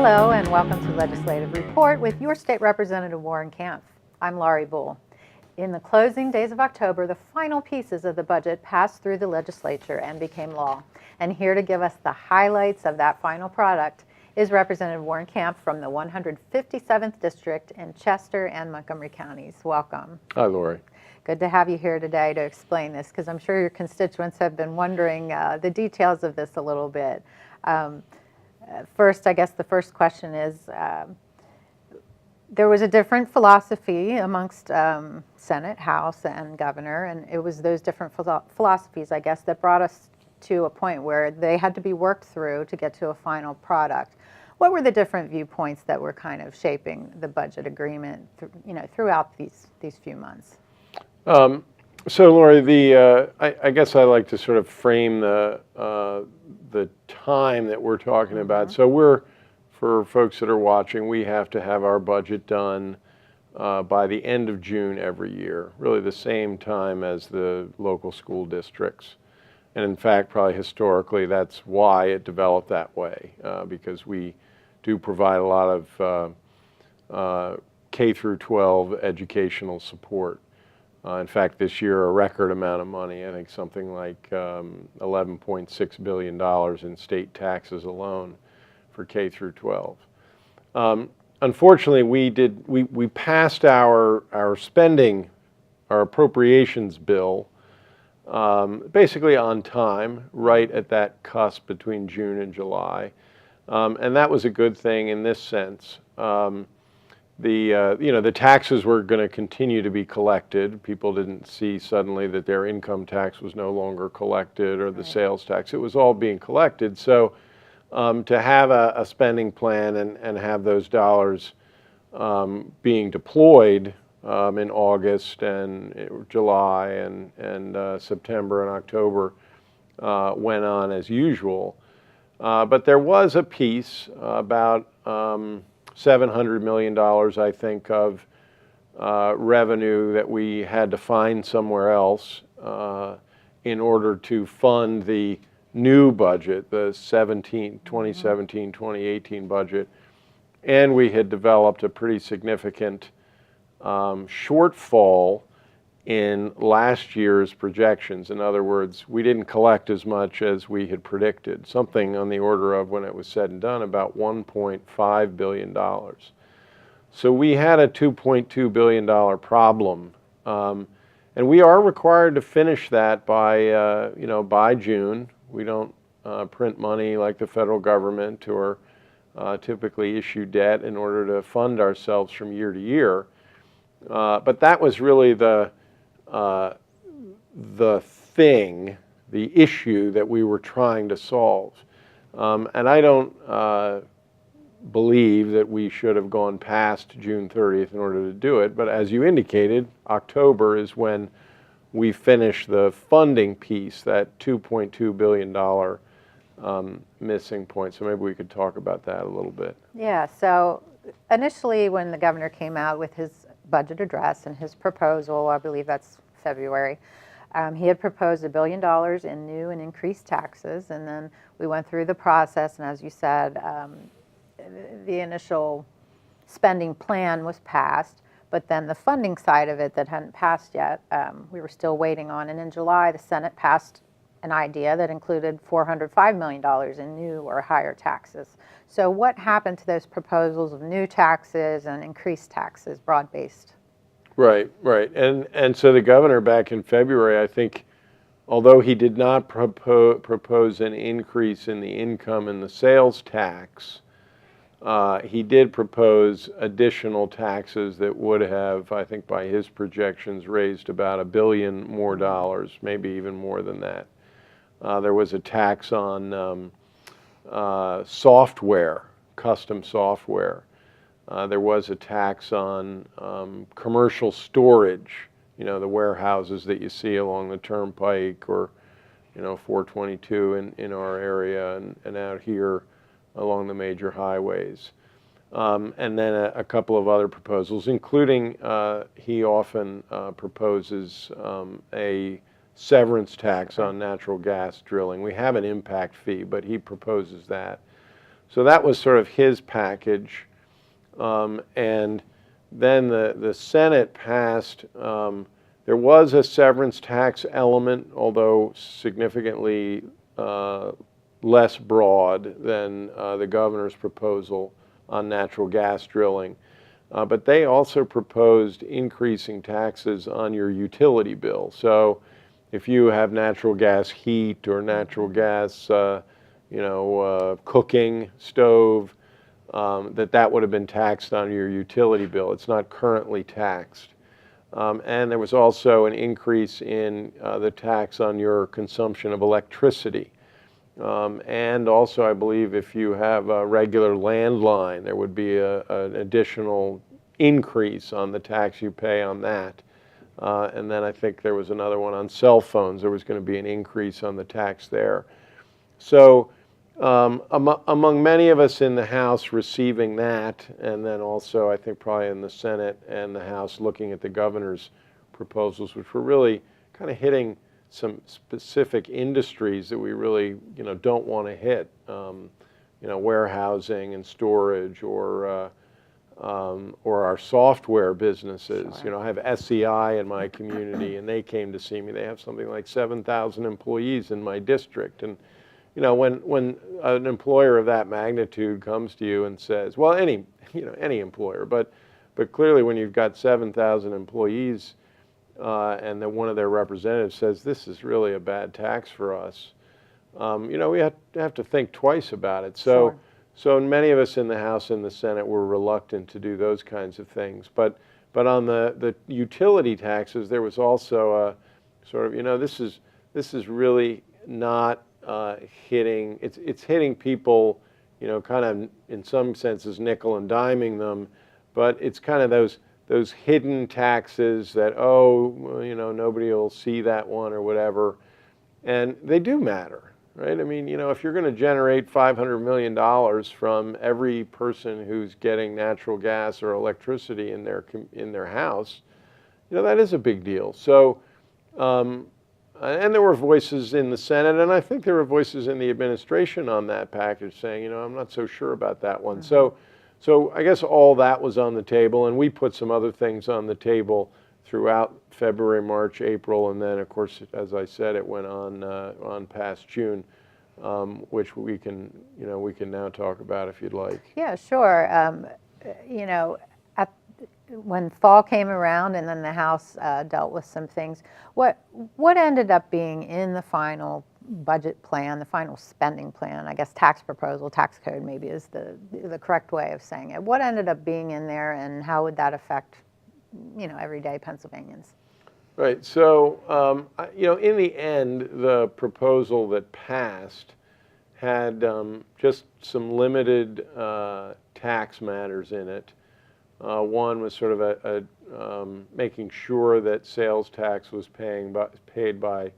Hello and welcome to Legislative Report with your State Representative Warren Kampf. I'm Laurie Bull. In the closing days of October, the final pieces of the budget passed through the legislature and became law. And here to give us the highlights of that final product is Representative Warren Kampf from the 157th District in Chester and Montgomery counties. Welcome. Hi, Laurie. Good to have you here today to explain this, because I'm sure your constituents have been wondering the details of this a little bit. First, I guess the first question is, there was a different philosophy amongst Senate, House, and Governor, and it was those different philosophies, I guess, that brought us to a point where they had to be worked through to get to a final product. What were the different viewpoints that were kind of shaping the budget agreement, throughout these few months? So, Laurie, I guess I like to sort of frame the time that we're talking about. So for folks that are watching, we have to have our budget done by the end of June every year, really the same time as the local school districts. And in fact, probably historically, that's why it developed that way, because we do provide a lot of K through 12 educational support. In fact, this year, a record amount of money, I think something like $11.6 billion in state taxes alone for K through 12. Unfortunately, we passed our spending, our appropriations bill, basically on time, right at that cusp between June and July. And that was a good thing in this sense. The taxes were going to continue to be collected. People didn't see suddenly that their income tax was no longer collected, or the sales tax. It was all being collected. So to have a spending plan and have those dollars being deployed in August and July and September and October went on as usual. But there was a piece about $700 million, I think, of revenue that we had to find somewhere else in order to fund the new budget, the 2017-2018 budget. And we had developed a pretty significant shortfall in last year's projections. In other words, we didn't collect as much as we had predicted, something on the order of, when it was said and done, about $1.5 billion. So we had a $2.2 billion problem. And we are required to finish that by June. We don't print money like the federal government, or typically issue debt in order to fund ourselves from year to year. But that was really the issue that we were trying to solve. And I don't believe that we should have gone past June 30th in order to do it. But as you indicated, October is when we finish the funding piece, that $2.2 billion missing point. So maybe we could talk about that a little bit. Yeah, so initially when the governor came out with his budget address and his proposal, I believe that's February, he had proposed $1 billion in new and increased taxes, and then we went through the process, and as you said, the initial spending plan was passed, but then the funding side of it that hadn't passed yet, we were still waiting on. And in July, the Senate passed an idea that included $405 million in new or higher taxes. So what happened to those proposals of new taxes and increased taxes, broad-based? Right. And so the governor back in February, I think, although he did not propose an increase in the income and the sales tax, he did propose additional taxes that would have, I think by his projections, raised about $1 billion more dollars, maybe even more than that. There was a tax on software, custom software. There was a tax on commercial storage, the warehouses that you see along the turnpike, or 422 in our area and out here along the major highways. And then a couple of other proposals, including he often proposes a severance tax on natural gas drilling. We have an impact fee, but he proposes that. So that was sort of his package. And then the Senate passed, there was a severance tax element, although significantly less broad than the governor's proposal on natural gas drilling. But they also proposed increasing taxes on your utility bill. So if you have natural gas heat or natural gas, cooking stove, that would have been taxed on your utility bill. It's not currently taxed. And there was also an increase in the tax on your consumption of electricity. And also, I believe if you have a regular landline, there would be an additional increase on the tax you pay on that. And then I think there was another one on cell phones. There was going to be an increase on the tax there. So among many of us in the House receiving that, and then also I think probably in the Senate and the House looking at the governor's proposals, which were really kind of hitting some specific industries that we really, don't want to hit, warehousing and storage, or our software businesses. Sure. I have SEI in my community, and they came to see me. They have something like 7,000 employees in my district, and when an employer of that magnitude comes to you and says, well, any employer, but clearly when you've got 7,000 employees. And then one of their representatives says, this is really a bad tax for us. We have to think twice about it. So many of us in the House and the Senate were reluctant to do those kinds of things. But on the utility taxes, there was also a sort of, this is really not hitting, it's hitting people, kind of in some senses nickel and diming them, but it's kind of those hidden taxes that, nobody will see that one or whatever. And they do matter, right? I mean, if you're going to generate $500 million from every person who's getting natural gas or electricity in their house, that is a big deal. So, and there were voices in the Senate, and I think there were voices in the administration on that package saying, I'm not so sure about that one. Mm-hmm. So I guess all that was on the table, and we put some other things on the table throughout February, March, April, and then, of course, as I said, it went on past June, which we can now talk about if you'd like. Yeah, sure. When fall came around and then the House dealt with some things, what ended up being in the final budget plan, the final spending plan, I guess tax proposal, tax code maybe is the correct way of saying it. What ended up being in there, and how would that affect, everyday Pennsylvanians? Right. So, in the end, the proposal that passed had just some limited tax matters in it. One was sort of making sure that sales tax was paid by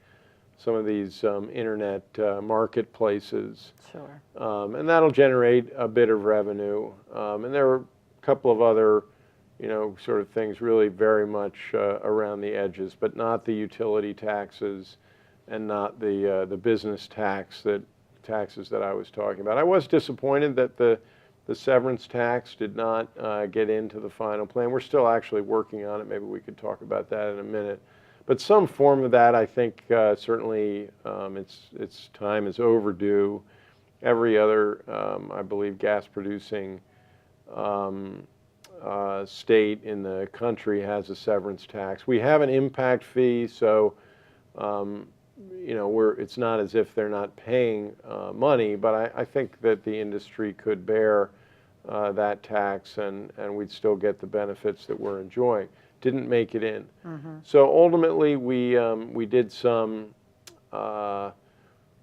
some of these internet marketplaces. Sure. And that'll generate a bit of revenue. And there were a couple of other, sort of things really very much around the edges, but not the utility taxes and not the business taxes that I was talking about. I was disappointed that the severance tax did not get into the final plan. We're still actually working on it. Maybe we could talk about that in a minute. But some form of that, I think, certainly its time is overdue. Every other, I believe, gas-producing state in the country has a severance tax. We have an impact fee, so it's not as if they're not paying money, but I think that the industry could bear that tax, and we'd still get the benefits that we're enjoying. Didn't make it in. Mm-hmm. So ultimately, we did some.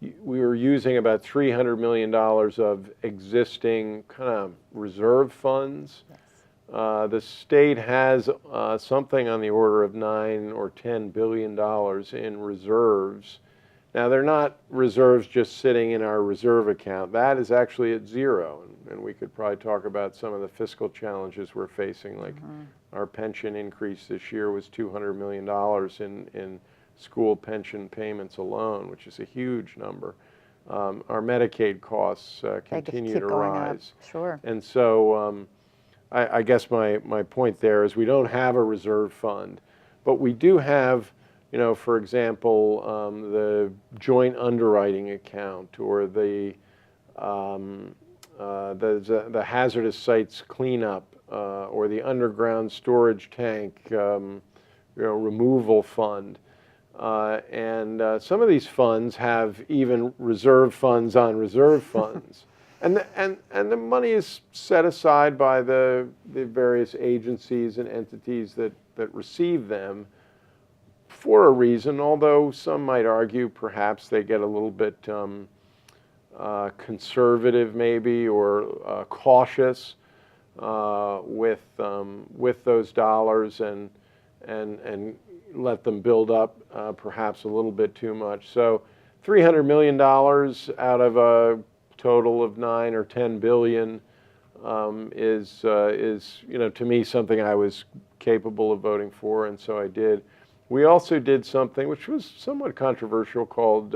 We were using about $300 million of existing kind of reserve funds. Yes. The state has something on the order of $9 or $10 billion in reserves. Now, they're not reserves just sitting in our reserve account. That is actually at zero, and we could probably talk about some of the fiscal challenges we're facing, like our pension increase this year was $200 million in school pension payments alone, which is a huge number. our Medicaid costs They just continue keep to going up. rise. Sure. And so I guess my point there is we don't have a reserve fund, but we do have, for example, the joint underwriting account or the hazardous sites cleanup or the underground storage tank removal fund. And some of these funds have even reserve funds on reserve funds. And the money is set aside by the various agencies and entities that receive them for a reason, although some might argue perhaps they get a little bit conservative maybe or cautious with those dollars and let them build up perhaps a little bit too much. So $300 million out of a total of 9 or 10 billion is to me something I was capable of voting for, and so I did. We also did something which was somewhat controversial called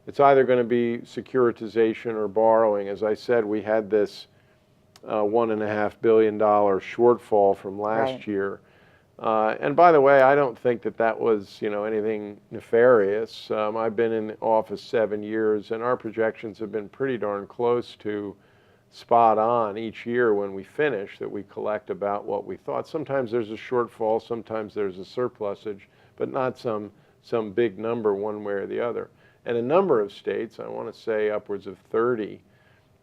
it's either going to be securitization or borrowing. As I said, we had this $1.5 billion shortfall from last year. And by the way, I don't think that was anything nefarious. I've been in office 7 years, and our projections have been pretty darn close to spot on each year when we finish, that we collect about what we thought. Sometimes there's a shortfall, sometimes there's a surplusage, but not some big number one way or the other. And a number of states, I want to say upwards of 30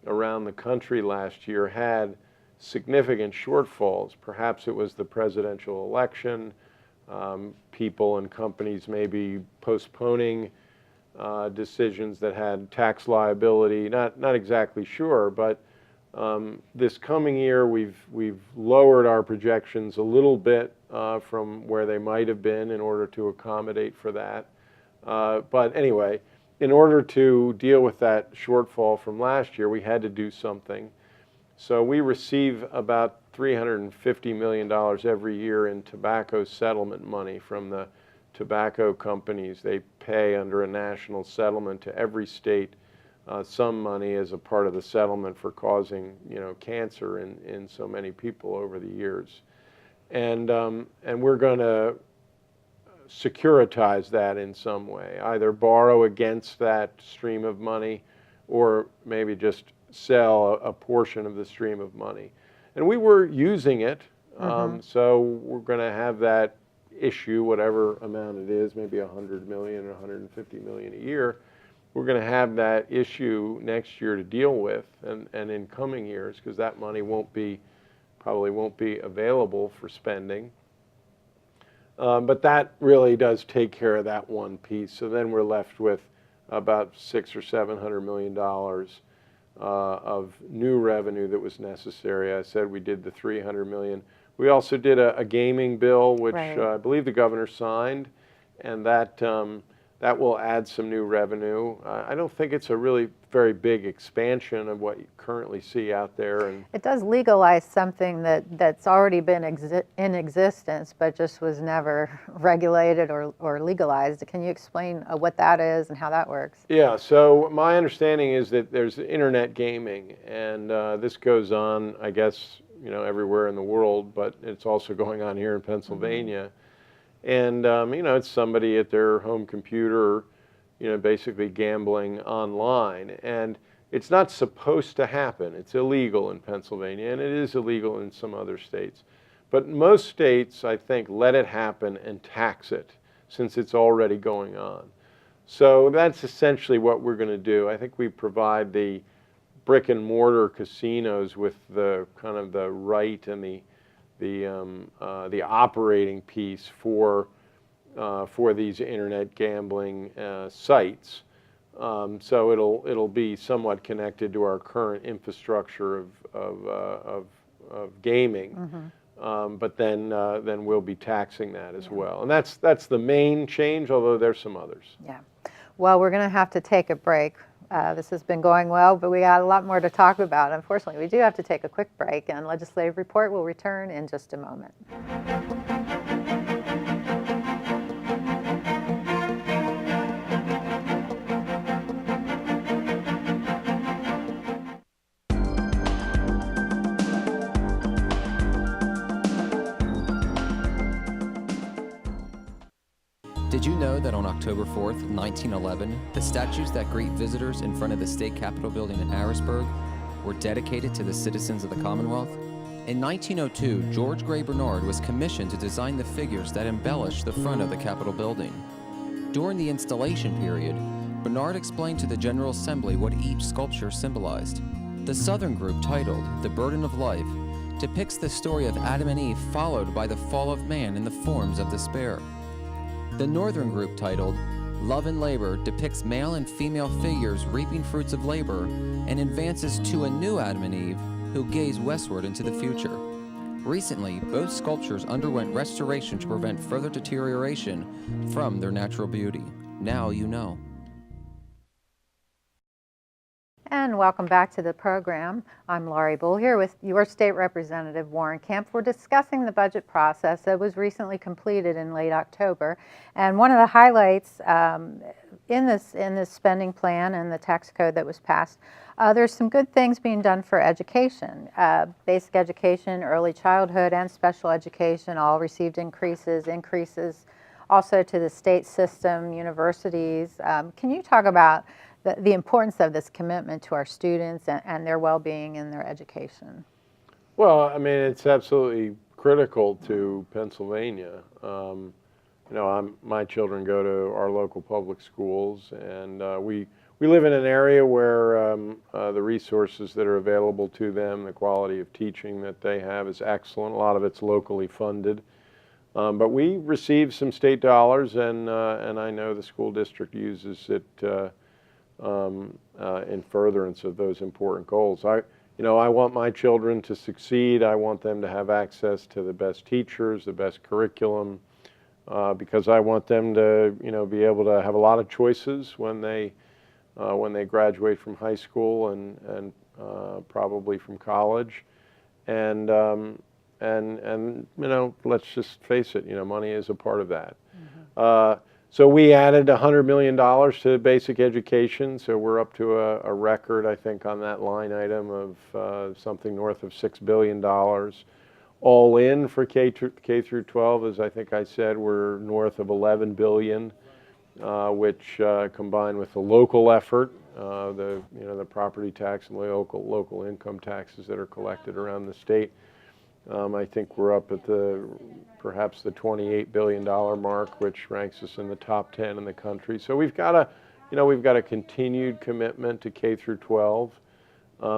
around the country last year, had significant shortfalls. Perhaps it was the presidential election, people and companies maybe postponing decisions that had tax liability, not exactly sure, but this coming year we've lowered our projections a little bit from where they might have been in order to accommodate for that. But anyway, in order to deal with that shortfall from last year, we had to do something. So we receive about $350 million every year in tobacco settlement money from the tobacco companies. They pay under a national settlement to every state some money as a part of the settlement for causing cancer in so many people over the years. And we're going to securitize that in some way, either borrow against that stream of money or maybe just sell a portion of the stream of money. And we were using it, so we're going to have that issue, whatever amount it is, maybe 100 million or 150 million a year. We're going to have that issue next year to deal with, and in coming years, because that money probably won't be available for spending. But that really does take care of that one piece. So then we're left with about $600 or $700 million of new revenue that was necessary. I said we did the $300 million. We also did a gaming bill, which I believe the governor signed, and that will add some new revenue. I don't think it's a really very big expansion of what you currently see out there. And it does legalize something that's already been in existence, but just was never regulated or legalized. Can you explain what that is and how that works? Yeah, so my understanding is that there's internet gaming, and this goes on, I guess, everywhere in the world, but it's also going on here in Pennsylvania. And, it's somebody at their home computer, basically gambling online. And it's not supposed to happen. It's illegal in Pennsylvania, and it is illegal in some other states. But most states, I think, let it happen and tax it, since it's already going on. So that's essentially what we're going to do. I think we provide the brick and mortar casinos with the kind of the right and the operating piece for these internet gambling sites. So it'll be somewhat connected to our current infrastructure of gaming, but then we'll be taxing that as well. And that's the main change, although there's some others. Yeah. Well, we're going to have to take a break. This has been going well, but we got a lot more to talk about. Unfortunately, we do have to take a quick break, and Legislative Report will return in just a moment. Did you know that on October 4th, 1911, the statues that greet visitors in front of the state capitol building in Harrisburg were dedicated to the citizens of the Commonwealth? In 1902, George Gray Bernard was commissioned to design the figures that embellish the front of the Capitol building. During the installation period, Bernard explained to the General Assembly what each sculpture symbolized. The Southern group, titled The Burden of Life, depicts the story of Adam and Eve followed by the fall of man in the forms of despair. The Northern group, titled Love and Labor, depicts male and female figures reaping fruits of labor and advances to a new Adam and Eve who gaze westward into the future. Recently, both sculptures underwent restoration to prevent further deterioration from their natural beauty. Now you know. And welcome back to the program. I'm Laurie Bull here with your state representative, Warren Kampf. We're discussing the budget process that was recently completed in late October. And one of the highlights in this spending plan and the tax code that was passed, there's some good things being done for education. Basic education, early childhood, and special education all received increases also to the state system, universities. Can you talk about the importance of this commitment to our students and their well-being and their education? Well, I mean, it's absolutely critical to Pennsylvania. My children go to our local public schools, and we live in an area where the resources that are available to them, the quality of teaching that they have is excellent. A lot of it's locally funded. But we receive some state dollars, and I know the school district uses it in furtherance of those important goals. I want my children to succeed. I want them to have access to the best teachers, the best curriculum, because I want them to, be able to have a lot of choices when they graduate from high school and probably from college, and let's just face it, money is a part of that. Mm-hmm. So we added $100 million to basic education, so we're up to a record, I think, on that line item of something north of $6 billion. All in for K through 12, as I think I said, we're north of $11 billion, which combined with the local effort, the property tax and local income taxes that are collected around the state, I think we're up at perhaps the $28 billion mark, which ranks us in the top 10 in the country. So we've got a continued commitment to K through 12.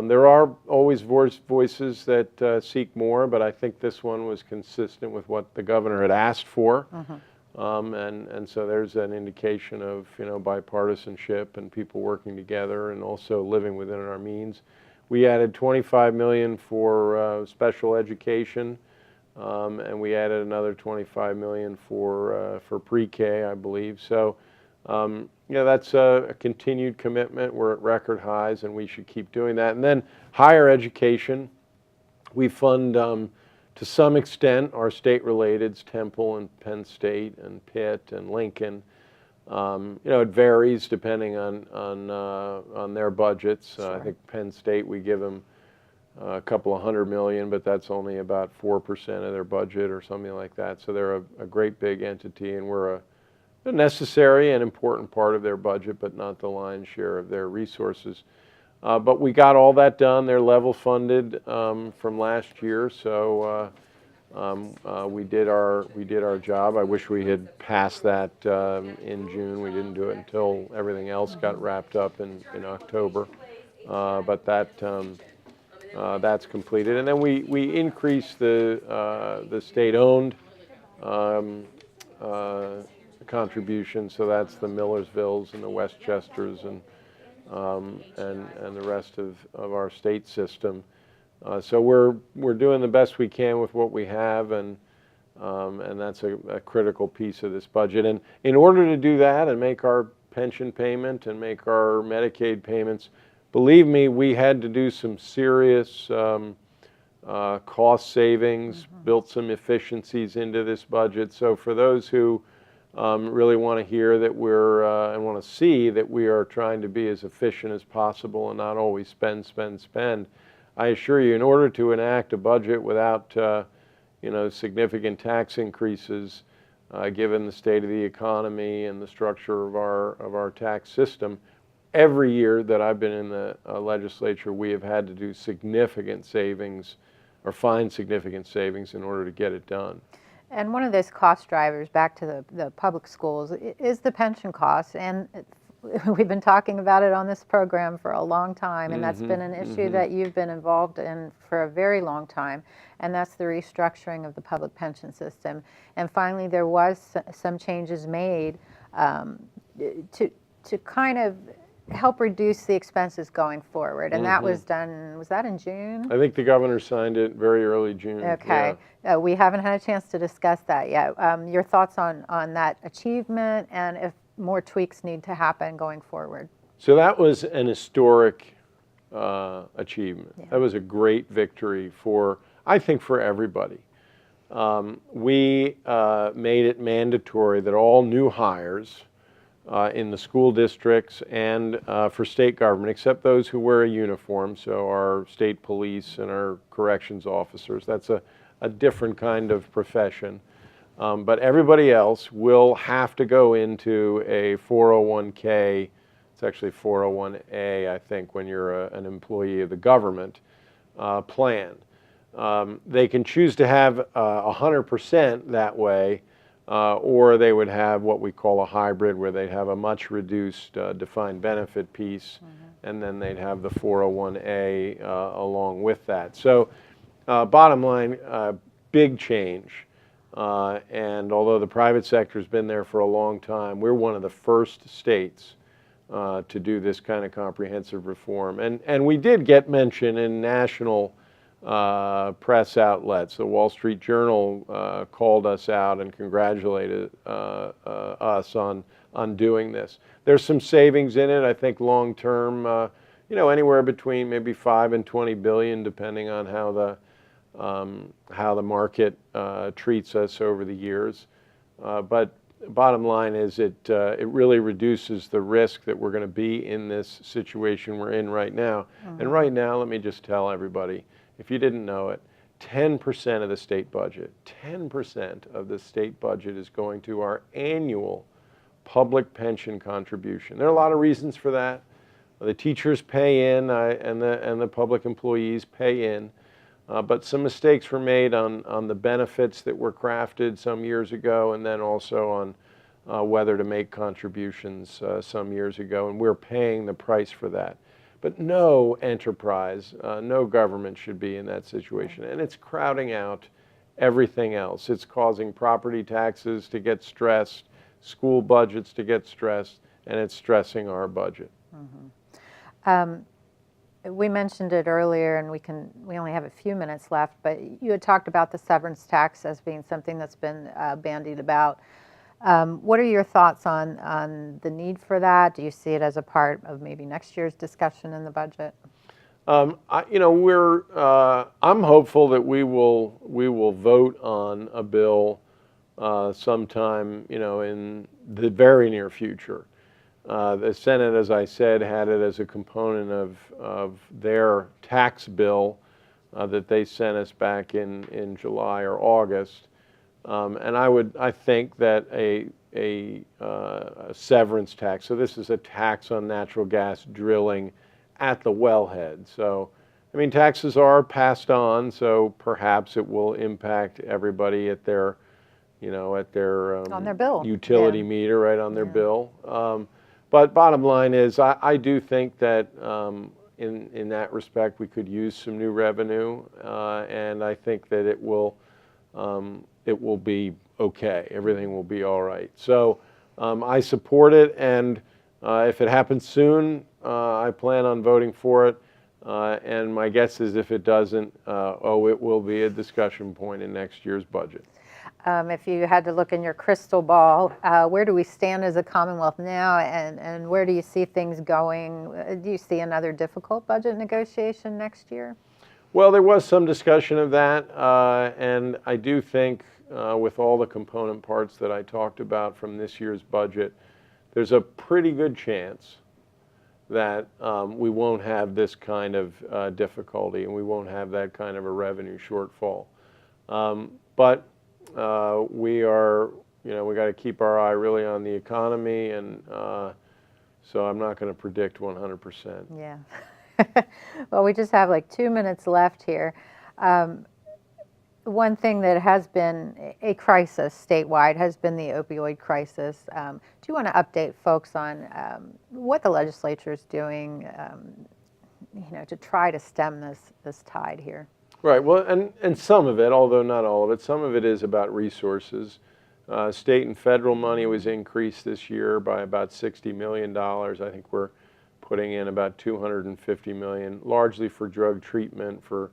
There are always voices that seek more, but I think this one was consistent with what the governor had asked for. Mm-hmm. And so there's an indication of bipartisanship and people working together and also living within our means. We added $25 million for special education, and we added another $25 million for pre-K, I believe. So, that's a continued commitment. We're at record highs, and we should keep doing that. And then higher education, we fund to some extent our state-relateds, Temple and Penn State and Pitt and Lincoln. It varies depending on their budgets. Sure. I think Penn State, we give them a couple of $100 million, but that's only about 4% of their budget or something like that. So they're a great big entity, and we're a necessary and important part of their budget, but not the lion's share of their resources. But we got all that done. They're level funded from last year, so we did our job. I wish we had passed that in June. We didn't do it until everything else got wrapped up in October. But that's completed. And then we increased the state-owned contribution. So that's the Millersvilles and the Westchesters and the rest of our state system. So we're doing the best we can with what we have, and that's a critical piece of this budget. And in order to do that and make our pension payment and make our Medicaid payments, believe me, we had to do some serious cost savings, mm-hmm. built some efficiencies into this budget. So for those who really want to hear that and want to see that we are trying to be as efficient as possible and not always spend, I assure you, in order to enact a budget without significant tax increases, given the state of the economy and the structure of our tax system. Every year that I've been in the legislature, we have had to do significant savings or find significant savings in order to get it done. And one of those cost drivers, back to the public schools, is the pension costs. And we've been talking about it on this program for a long time, and that's been an issue that you've been involved in for a very long time, and that's the restructuring of the public pension system. And finally, there was some changes made to kind of help reduce the expenses going forward, and that was done, was that in June? I think the governor signed it very early June. Okay. Yeah. We haven't had a chance to discuss that yet. Your thoughts on that achievement, and if more tweaks need to happen going forward? So that was an historic achievement. Yeah. That was a great victory for, I think, for everybody. We made it mandatory that all new hires in the school districts and for state government, except those who wear a uniform, so our state police and our corrections officers, that's a different kind of profession. But everybody else will have to go into a 401k, it's actually 401A, I think, when you're an employee of the government, plan. They can choose to have 100% that way, or they would have what we call a hybrid, where they'd have a much reduced defined benefit piece, and then they'd have the 401A along with that. So bottom line, big change. And although the private sector has been there for a long time, we're one of the first states to do this kind of comprehensive reform. And we did get mention in national press outlets. The Wall Street Journal called us out and congratulated us on doing this. There's some savings in it, I think, long term, anywhere between maybe 5 and 20 billion, depending on how the market treats us over the years. But bottom line is it really reduces the risk that we're going to be in this situation we're in right now. And right now, let me just tell everybody, if you didn't know it, 10% of the state budget, 10% of the state budget is going to our annual public pension contribution. There are a lot of reasons for that. The teachers pay in and the public employees pay in. But some mistakes were made on the benefits that were crafted some years ago, and then also on whether to make contributions some years ago, and we're paying the price for that. But no enterprise, no government should be in that situation, and it's crowding out everything else. It's causing property taxes to get stressed, school budgets to get stressed, and it's stressing our budget. We mentioned it earlier, and we only have a few minutes left, but you had talked about the severance tax as being something that's been bandied about. What are your thoughts on the need for that? Do you see it as a part of maybe next year's discussion in the budget? I'm hopeful that we will vote on a bill sometime, in the very near future. The Senate, as I said, had it as a component of their tax bill that they sent us back in July or August. And I think that a severance tax, so this is a tax on natural gas drilling at the wellhead. So, I mean, taxes are passed on, so perhaps it will impact everybody at their, On their bill. utility meter, right on their bill. But bottom line is, I do think that in that respect, we could use some new revenue, and I think that it will be okay. Everything will be all right. So I support it, and if it happens soon, I plan on voting for it. And my guess is if it doesn't, it will be a discussion point in next year's budget. If you had to look in your crystal ball, where do we stand as a Commonwealth now, and where do you see things going? Do you see another difficult budget negotiation next year? Well, there was some discussion of that, and I do think with all the component parts that I talked about from this year's budget, there's a pretty good chance that we won't have this kind of difficulty, and we won't have that kind of a revenue shortfall. But we are we got to keep our eye really on the economy, and so I'm not going to predict 100%. Yeah. Well, we just have like 2 minutes left here. One thing that has been a crisis statewide has been the opioid crisis. Do you want to update folks on what the legislature is doing, to try to stem this tide here? Right. Well, and some of it, although not all of it, some of it is about resources. State and federal money was increased this year by about $60 million. I think we're putting in about $250 million, largely for drug treatment, for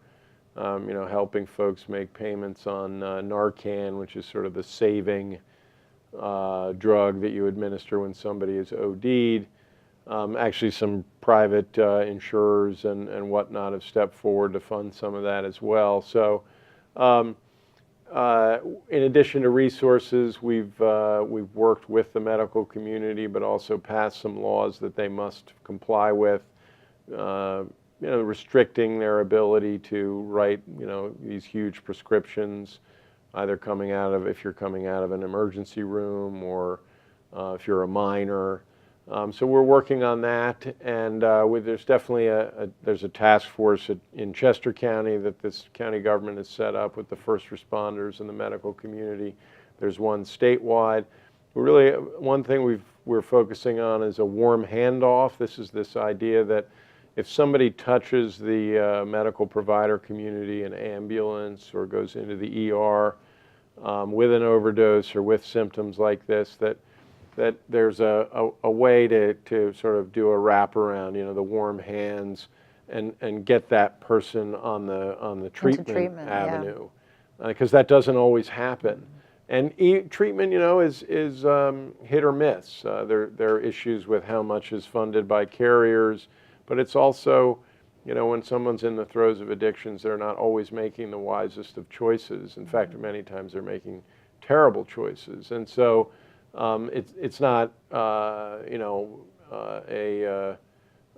helping folks make payments on Narcan, which is sort of the saving drug that you administer when somebody is OD'd. Actually, some private insurers and whatnot have stepped forward to fund some of that as well. So, in addition to resources, we've worked with the medical community, but also passed some laws that they must comply with. Restricting their ability to write, these huge prescriptions, either if you're coming out of an emergency room or if you're a minor. So we're working on that, and there's definitely there's a task force in Chester County that this county government has set up with the first responders and the medical community. There's one statewide. One thing we're focusing on is a warm handoff. This idea that if somebody touches the medical provider community, an ambulance, or goes into the ER with an overdose or with symptoms like this, that there's a way to sort of do a wraparound, the warm hands, and get that person on the treatment avenue, because that doesn't always happen. And treatment, is hit or miss. There are issues with how much is funded by carriers. But it's also, when someone's in the throes of addictions, they're not always making the wisest of choices. In fact, many times they're making terrible choices. And so it's not,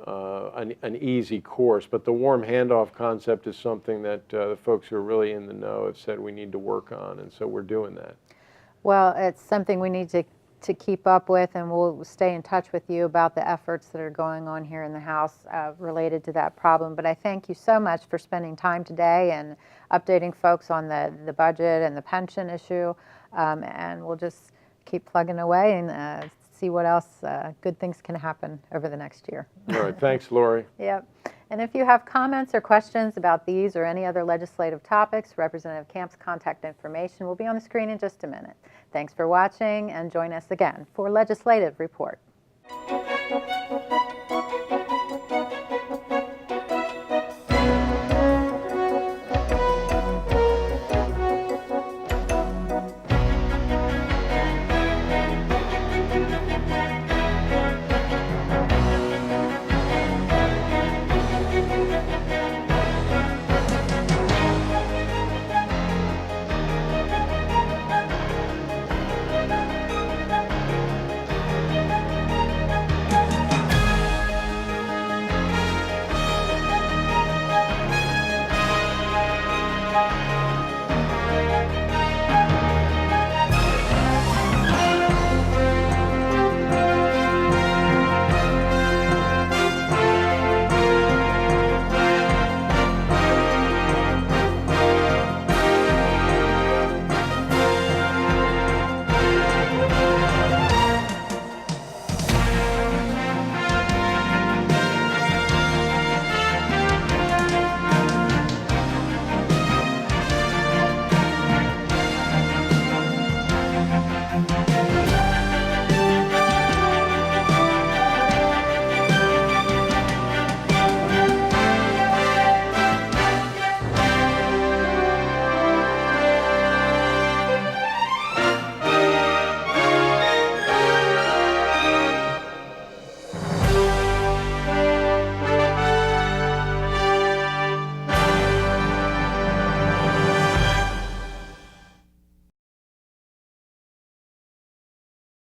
an easy course. But the warm handoff concept is something that the folks who are really in the know have said we need to work on. And so we're doing that. Well, it's something we need to keep up with, and we'll stay in touch with you about the efforts that are going on here in the House related to that problem. But I thank you so much for spending time today and updating folks on the budget and the pension issue, and we'll just keep plugging away and see what else good things can happen over the next year. All right. Thanks, Lori. Yep. And if you have comments or questions about these or any other legislative topics, Representative Kampf's contact information will be on the screen in just a minute. Thanks for watching, and join us again for Legislative Report.